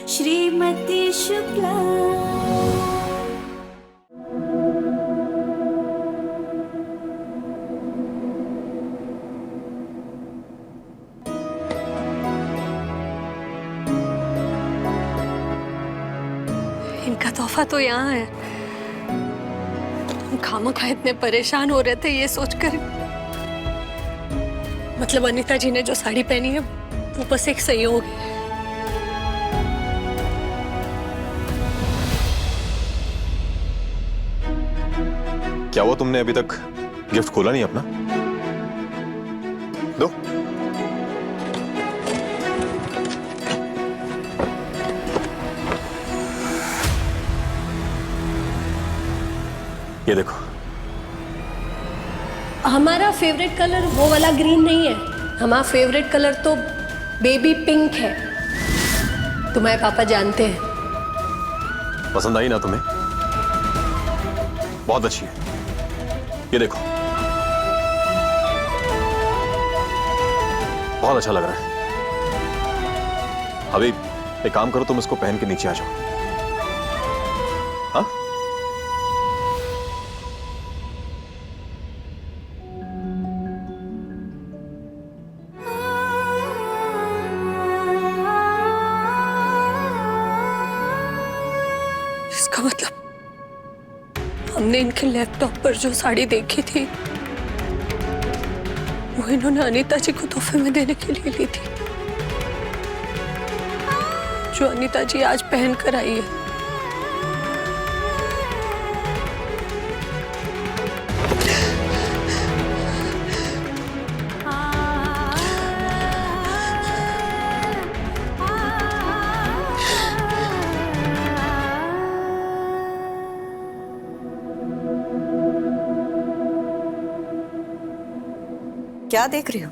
श्रीमती शुक्ला। इनका तोहफा तो यहाँ है। हम खामखा इतने परेशान हो रहे थे ये सोचकर। मतलब अनीता जी ने जो साड़ी पहनी है वो बस एक संयोग है। क्या हुआ, तुमने अभी तक गिफ्ट खोला नहीं अपना? दो। ये देखो। हमारा फेवरेट कलर वो वाला ग्रीन नहीं है। हमारा फेवरेट कलर तो बेबी पिंक है। तुम्हारे पापा जानते हैं। पसंद आई ना तुम्हें? बहुत अच्छी है। ये देखो, बहुत अच्छा लग रहा है। अभी एक काम करो, तुम इसको पहन के नीचे आ जाओ। हाँ? इसका मतलब हमने इनके लैपटॉप पर जो साड़ी देखी थी वो इन्होंने अनीता जी को तोहफे में देने के लिए ली थी, जो अनीता जी आज पहन कर आई है। क्या देख रही हो?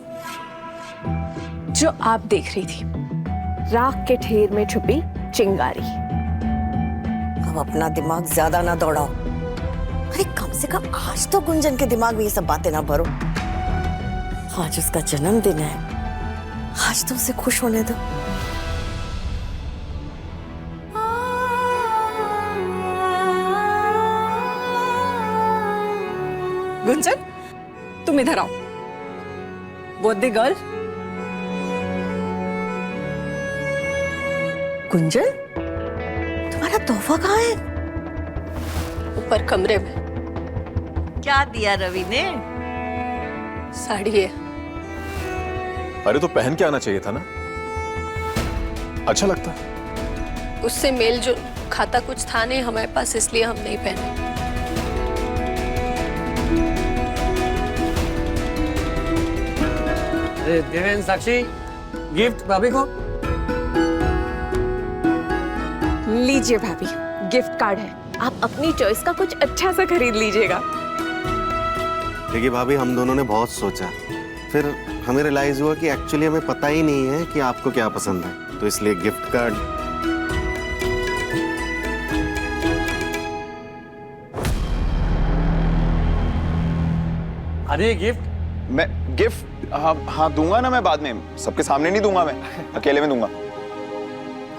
जो आप देख रही थी, राख के ढेर में छुपी चिंगारी। अब अपना दिमाग ज्यादा ना दौड़ाओ। अरे कम से कम आज तो गुंजन के दिमाग में ये सब बातें ना भरो। आज उसका जन्मदिन है, आज तो उसे खुश होने दो। गुंजन, तुम इधर आओ। Birthday girl. गुंजन, तुम्हारा तोहफा कहाँ है? ऊपर कमरे में। क्या दिया रवि ने? साड़ी है। अरे तो पहन के आना चाहिए था ना, अच्छा लगता। उससे मेल जो खाता कुछ था नहीं हमारे पास, इसलिए हम नहीं पहने। देवेन, साक्षी, गिफ्ट भाभी को। लीजिए भाभी, गिफ्ट कार्ड है। आप अपनी चॉइस का कुछ अच्छा सा खरीद लीजिएगा। देखिए भाभी, हम दोनों ने बहुत सोचा, फिर हमें रियलाइज हुआ कि एक्चुअली हमें पता ही नहीं है कि आपको क्या पसंद है, तो इसलिए गिफ्ट कार्ड। अरे गिफ्ट। मैं गिफ्ट हाँ दूंगा ना, मैं बाद में, सबके सामने नहीं दूंगा, मैं अकेले में दूंगा।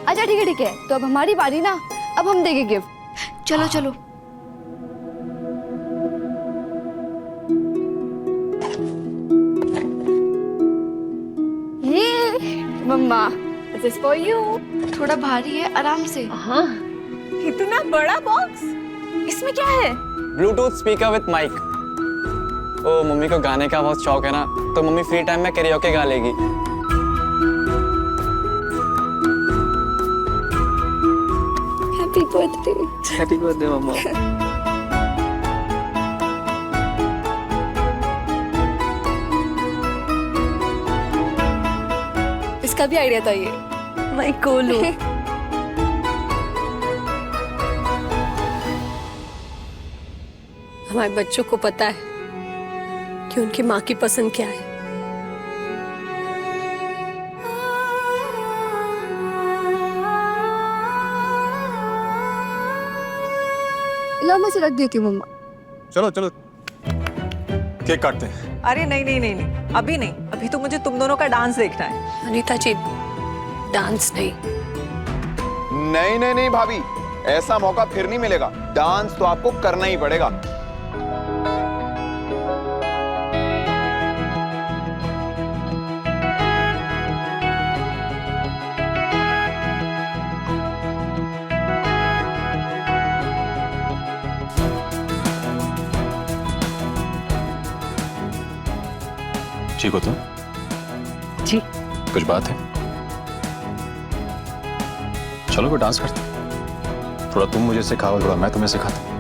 अच्छा ठीक है, तो अब हमारी बारी ना, अब हम देंगे गिफ्ट। चलो चलो। ये मम्मा, दिस इज फॉर यू। थोड़ा भारी है, आराम से। हाँ, इतना बड़ा बॉक्स, इसमें क्या है? Bluetooth speaker with mic. ओ, मम्मी को गाने का बहुत शौक है ना, तो मम्मी फ्री टाइम में कैरियोके गा लेगी। Happy birthday. Happy birthday mama. इसका भी आइडिया था ये। मैं कोलू। हमारे बच्चों को पता है कि उनकी माँ की पसंद क्या है। लो, मैं से रख देती हूँ मम्मा। चलो चलो केक काटते हैं। अरे नहीं नहीं नहीं नहीं, अभी नहीं, अभी तो मुझे तुम दोनों का डांस देखना है। अनीता जी, डांस नहीं, नहीं नहीं नहीं भाभी, ऐसा मौका फिर नहीं मिलेगा। डांस तो आपको करना ही पड़ेगा। ठीक हो तुम? जी। कुछ बात है? चलो कोई डांस करते, थोड़ा तुम मुझे सिखाओ, थोड़ा मैं तुम्हें सिखाता हूँ।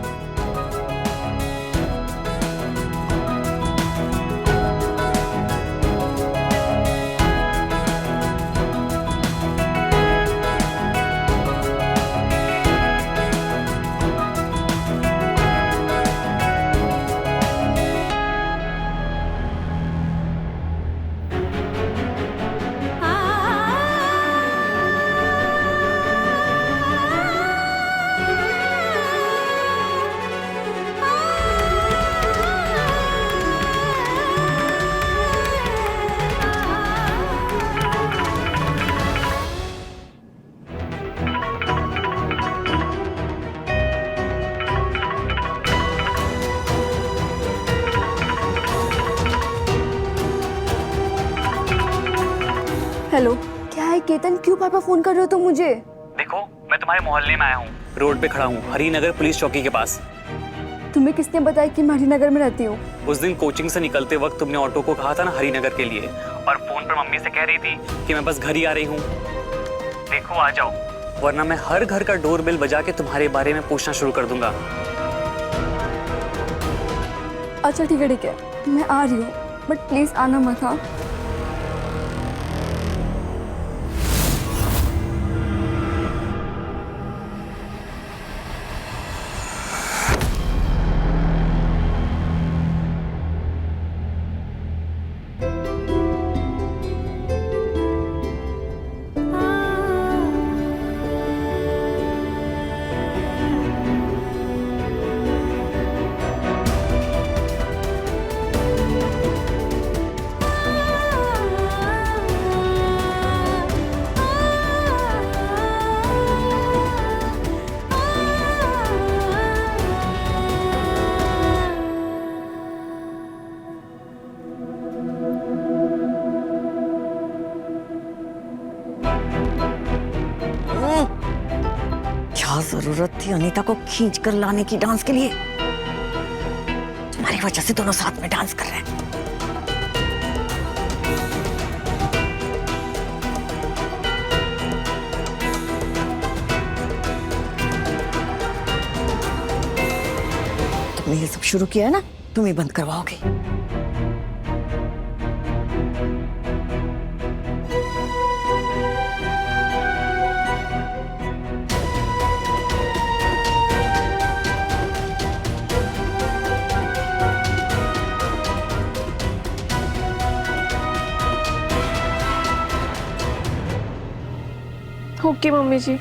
हेलो, क्या है केतन, क्यों बार बार फोन कर रहे हो तुम मुझे? देखो, मैं तुम्हारे मोहल्ले में आया हूँ, रोड पे खड़ा हूँ, हरिनगर पुलिस चौकी के पास। तुम्हें किसने बताया कि मैं हरिनगर में रहती हूँ? उस दिन कोचिंग से निकलते वक्त तुमने ऑटो को कहा था ना हरिनगर के लिए, और फोन पर मम्मी से कह रही थी कि मैं बस घर ही आ रही हूँ। देखो आ जाओ, वरना मैं हर घर का डोरबेल बजा के तुम्हारे बारे में पूछना शुरू कर दूंगा। अच्छा ठीक है, मैं आ रही हूँ, बट प्लीज आना मत। हाँ, क्या जरूरत थी अनीता को खींच कर लाने की डांस के लिए? तुम्हारी वजह से दोनों साथ में डांस कर रहे हैं। तुमने ये सब शुरू किया है ना, तुम ही बंद करवाओगे। ओके मम्मी जी।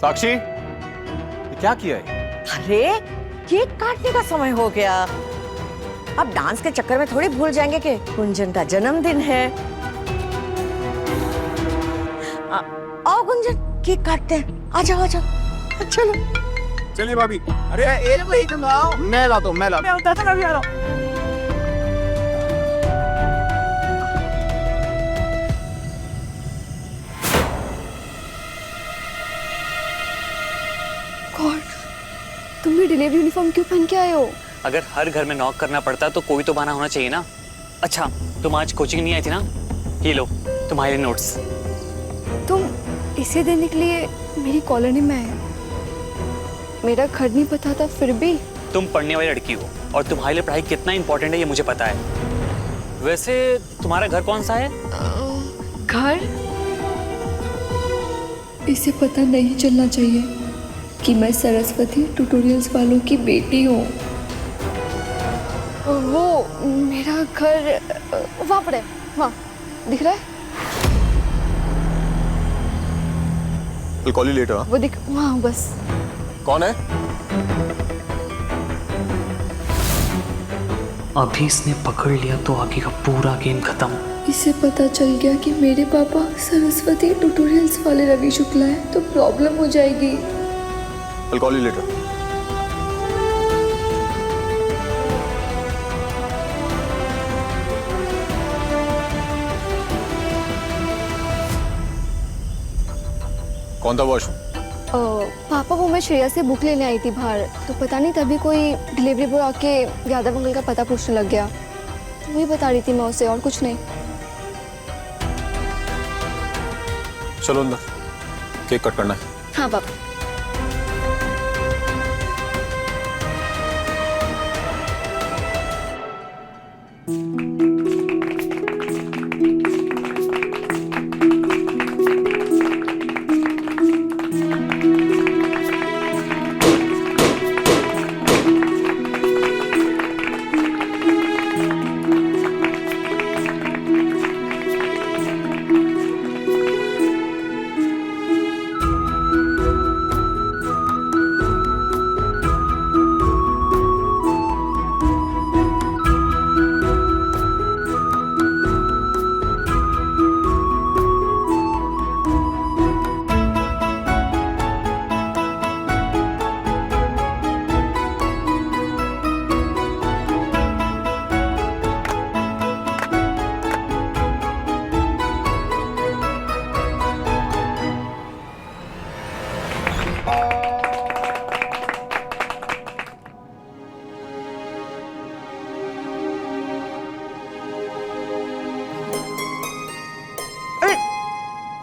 साक्षी, ये क्या किया है? अरे केक काटने का समय हो गया। अब डांस के चक्कर में थोड़ी भूल जाएंगे कि गुंजन का जन्मदिन है। आओ गुंजन, केक काटते हैं। आ जाओ आ जाओ, चलो। चलिए भाभी। अरे एक भाई तुम आओ, मैं लाता हूँ, मैं लाता हूँ। मैं भी आ रहा हूँ। गॉड, तुम भी डिलीवरी यूनिफॉर्म क्यों पहन के आए हो? अगर हर घर में नॉक करना पड़ता तो कोई तो बहाना होना चाहिए ना। अच्छा, तुम आज कोचिंग नहीं आई थी ना? ये लो तुम्हारे नोट्स। तुम इसे देने के लिए मेरी कॉलोनी में आए? मेरा घर नहीं पता था फिर भी? तुम पढ़ने वाली लड़की हो और तुम्हारे लिए पढ़ाई कितना इंपॉर्टेंट है ये मुझे पता है। वैसे तुम्हारा घर कौन सा है? घर? इसे पता नहीं चलना चाहिए कि मैं सरस्वती ट्यूटोरियल्स वालों की बेटी हूँ। वो मेरा घर वहाँ पर है, वहाँ दिख रहा है? I'll call you later, वो दिख, वहाँ बस। कौन है? अभी इसने पकड़ लिया तो आगे का पूरा गेम खत्म। इसे पता चल गया कि मेरे पापा सरस्वती ट्यूटोरियल्स वाले रवि शुक्ला है तो प्रॉब्लम हो जाएगी। I'll call you later. कौन था वॉशरूम? पापा वो मैं श्रेया से बुक लेने आई थी बाहर, तो पता नहीं तभी कोई डिलीवरी बॉय आके यादव अंकल का पता पूछने लग गया, तो वही बता रही थी मैं उसे, और कुछ नहीं। चलो अंदर, केक कट करना है। हाँ पापा।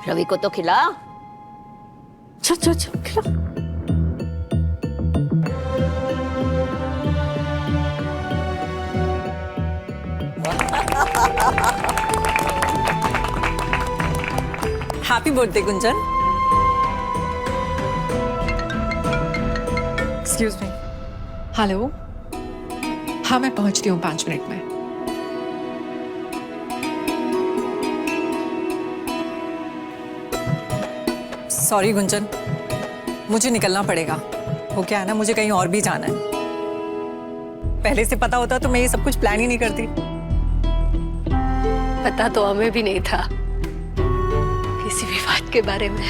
रवि को तो खिला। चल खिला। Happy birthday Gunjan. Excuse me. Hello. हाँ मैं पहुंचती हूँ 5 मिनट में। सॉरी गुंजन, मुझे निकलना पड़ेगा। वो क्या है ना, मुझे कहीं और भी जाना है। पहले से पता होता तो मैं ये सब कुछ प्लान ही नहीं करती। पता तो हमें भी नहीं था किसी भी बात के बारे में।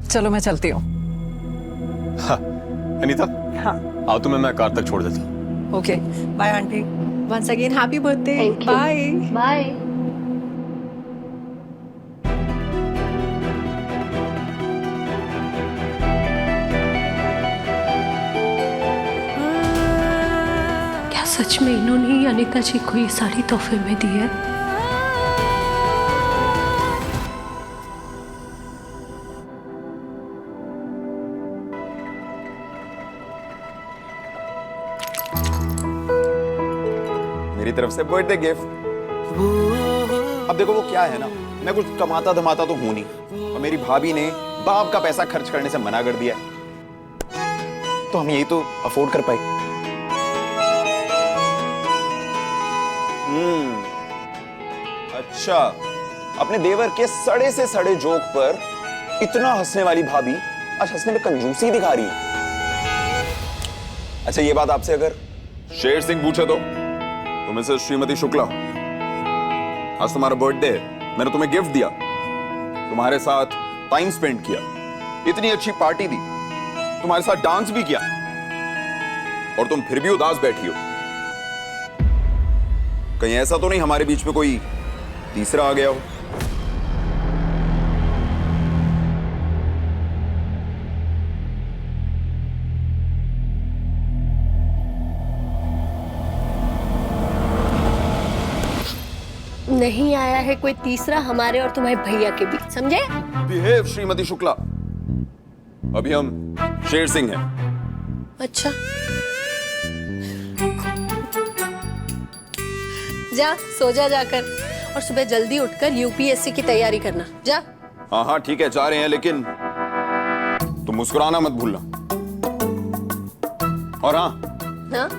चलो मैं चलती हूँ। हाँ, अनीता। हाँ। आओ तुम्हें मैं कार तक छोड़ देता हूँ। Okay bye aunty. Once again happy birthday. Bye bye. क्या सच में इन्होंने ही अनीता जी को ये साड़ी तोहफे में दी है? मेरी तरफ से बर्थडे गिफ्ट। अब देखो वो क्या है ना, मैं कुछ कमाता धमाता तो हूं नहीं, और मेरी भाभी ने बाप का पैसा खर्च करने से मना कर दिया, तो हम यही तो अफोर्ड कर पाए। अच्छा, अपने देवर के सड़े से सड़े जोक पर इतना हंसने वाली भाभी आज हंसने में कंजूसी दिखा रही है। अच्छा ये बात आपसे अगर शेर सिंह पूछे तो मिसेस श्रीमती शुक्ला, आज तुम्हारा बर्थडे है, मैंने तुम्हें गिफ्ट दिया, तुम्हारे साथ टाइम स्पेंड किया, इतनी अच्छी पार्टी दी, तुम्हारे साथ डांस भी किया, और तुम फिर भी उदास बैठी हो। कहीं ऐसा तो नहीं हमारे बीच में कोई तीसरा आ गया हो? नहीं आया है कोई तीसरा हमारे और तुम्हारे भैया के बीच, समझे? बिहेव श्रीमती शुक्ला, अभी हम शेर सिंह हैं। अच्छा जा सो जा जाकर, और सुबह जल्दी उठकर यूपीएससी की तैयारी करना। जा। हाँ हाँ ठीक है, जा रहे हैं, लेकिन तुम मुस्कुराना मत भूलना। और हाँ, हाँ?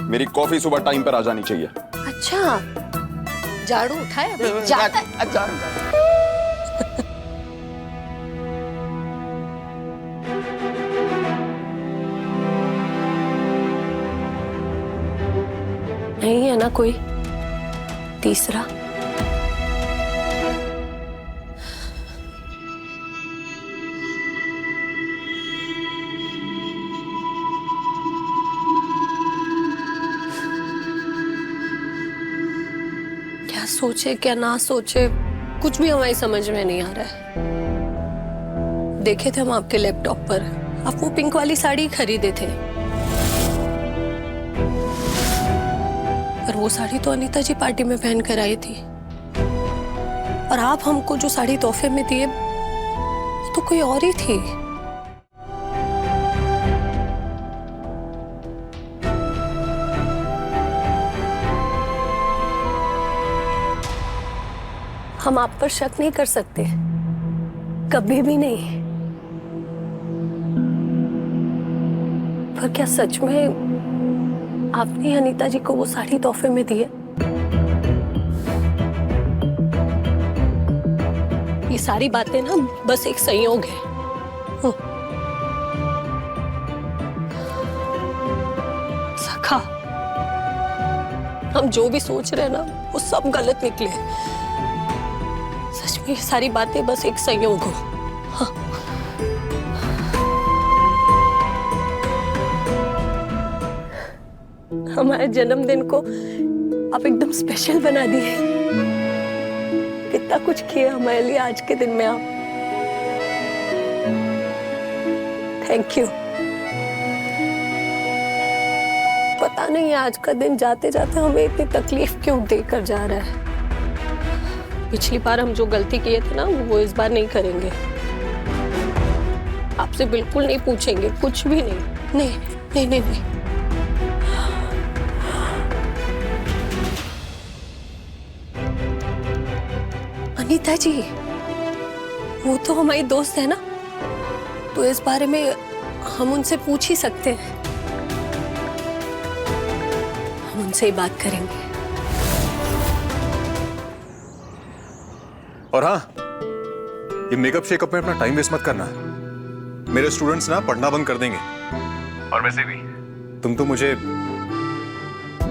मेरी कॉफी सुबह टाइम पर आ जानी चाहिए। अच्छा झाड़ू उठाए अभी जाता है। अच्छा नहीं है ना कोई तीसरा? क्या सोचे क्या ना सोचे कुछ भी हमारी समझ में नहीं आ रहा है। देखे थे हम आपके लैपटॉप पर, आप वो पिंक वाली साड़ी खरीदे थे, पर वो साड़ी तो अनीता जी पार्टी में पहन कर आई थी, और आप हमको जो साड़ी तोहफे में दिए वो तो कोई और ही थी। हम आप पर शक नहीं कर सकते, कभी भी नहीं। पर क्या सच में आपने अनीता जी को वो साड़ी तोहफे में दी है? ये सारी बातें ना बस एक संयोग है। सखा, हम जो भी सोच रहे हैं ना वो सब गलत निकले। सच में ये सारी बातें बस एक संयोग हो। हाँ। हमारे जन्मदिन को आप एकदम स्पेशल बना दिए। कितना कुछ किया हमारे लिए आज के दिन में आप। Thank you. पता नहीं आज का दिन जाते जाते हमें इतनी तकलीफ क्यों देकर जा रहा है। पिछली बार हम जो गलती किए थे ना वो इस बार नहीं करेंगे। आपसे बिल्कुल नहीं पूछेंगे, कुछ भी नहीं। नहीं नहीं नहीं, नहीं। अनीता जी वो तो हमारी दोस्त है ना, तो इस बारे में हम उनसे पूछ ही सकते हैं। हम उनसे ही बात करेंगे। और हाँ, ये मेकअप शेकअप में अपना टाइम वेस्ट मत करना। मेरे स्टूडेंट्स ना पढ़ना बंद कर देंगे। और वैसे भी तुम तो मुझे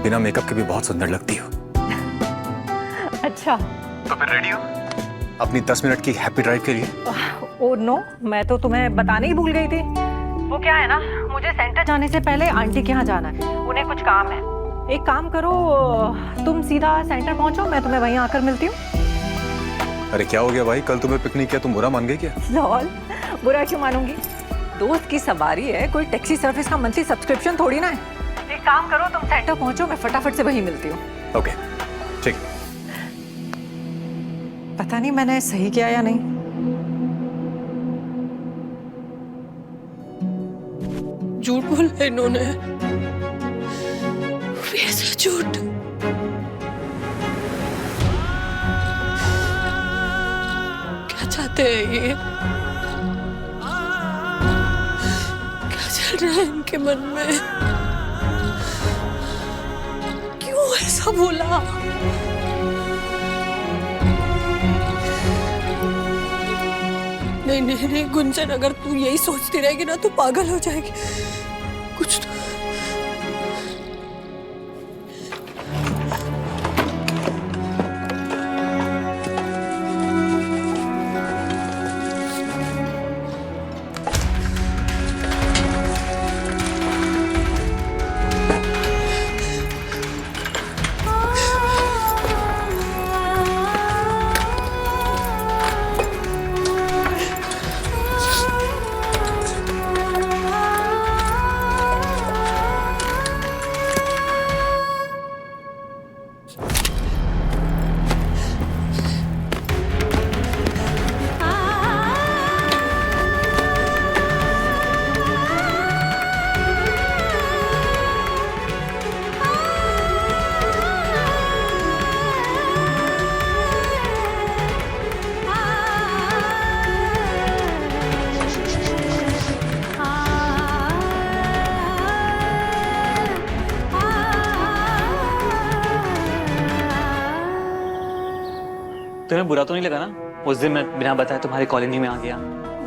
बिना मेकअप के भी बहुत सुंदर लगती हो। अच्छा, तो फिर रेडी हो अपनी 10 मिनट की हैप्पी ड्राइव के लिए? ओ नो, मैं तो तुम्हें बताने ही भूल गई थी। वो क्या है ना, मुझे सेंटर जाने से पहले आंटी के यहाँ जाना है, उन्हें कुछ काम है। एक काम करो, तुम सीधा सेंटर पहुंचो, मैं तुम्हें वहीं आकर मिलती हूँ। अरे क्या हो गया भाई, कल तुम्हें पिकनिक किया, तुम बुरा मान गए क्या? लॉल, बुरा क्यों मानूंगी? दोस्त की सवारी है, कोई टैक्सी सर्विस का मंथली सब्सक्रिप्शन थोड़ी ना है। एक काम करो, तुम सेंटर पहुंचो, मैं फटाफट से वहीं मिलती हूँ। ओके, ठीक। पता नहीं मैंने सही किया या नहीं। झूठ बोला इन्होंने, ऐसा झूठ। क्या चाहते हैं ये? क्या चल रहा है इनके मन में? क्यों ऐसा बोला? नहीं नहीं नहीं गुंजन, अगर तू यही सोचती रहेगी ना तो पागल हो जाएगी। कुछ तो तुम्हें बुरा तो नहीं लगा ना उस दिन मैं बिना बताए तुम्हारी कॉलोनी में आ गया?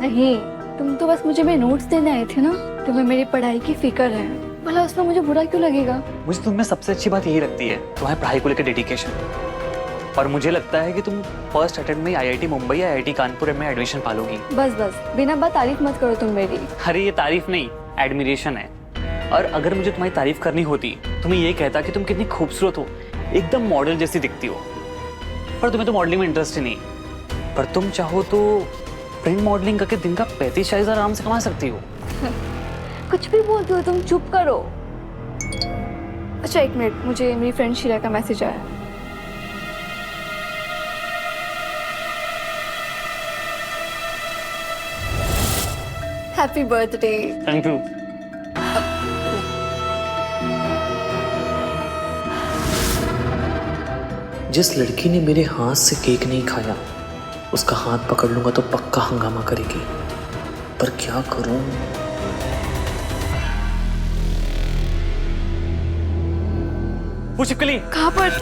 नहीं, तुम तो बस मुझे मेरे नोट्स देने आए थे ना। तुम्हें मेरी पढ़ाई की फिक्र है, भला उसमें मुझे बुरा क्यों लगेगा? मुझे तुम में सबसे अच्छी बात यही लगती है, तुम्हारी पढ़ाई को लेकर डेडिकेशन। और मुझे लगता है कि तुम फर्स्ट अटेम्प्ट में आईआईटी मुंबई या आईआईटी कानपुर में एडमिशन पालोगी। बस बस, बिना बात तारीफ मत करो तुम मेरी। अरे ये तारीफ नहीं, एडमिरेशन है। और अगर मुझे तुम्हारी तारीफ करनी होती तो मैं ये कहता कि तुम कितनी खूबसूरत हो, एकदम मॉडल जैसी दिखती हो। पर तुम्हें तो मॉडलिंग में इंटरेस्ट ही नहीं, पर तुम चाहो तो प्रिंट मॉडलिंग करके दिन का 35-40 हज़ार आराम से कमा सकती हो। कुछ भी बोलते हो तुम, चुप करो। अच्छा 1 मिनट, मुझे मेरी फ्रेंड शीरा का मैसेज आया। Happy birthday. Thank you. जिस लड़की ने मेरे हाथ से केक नहीं खाया उसका हाथ पकड़ लूंगा तो पक्का हंगामा करेगी, पर क्या करूं? वो छिपकली कहाँ पर?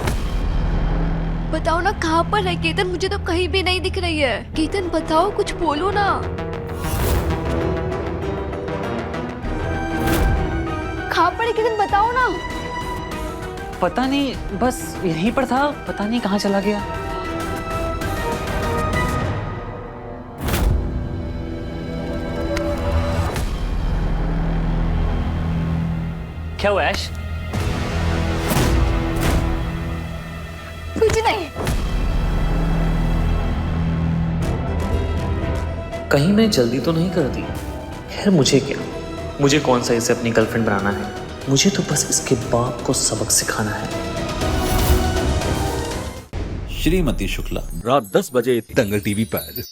बताओ ना कहाँ पर है केतन, मुझे तो कहीं भी नहीं दिख रही है। केतन बताओ, कुछ बोलो ना। कहाँ पर है केतन, बताओ ना। पता नहीं, बस यहीं पर था, पता नहीं कहाँ चला गया। क्या हुआ ऐश? कुछ नहीं। कहीं मैं जल्दी तो नहीं कर दी? खैर मुझे क्या, मुझे कौन सा इसे अपनी गर्लफ्रेंड बनाना है, मुझे तो बस इसके बाप को सबक सिखाना है। श्रीमती शुक्ला रात 10 बजे दंगल टीवी पर।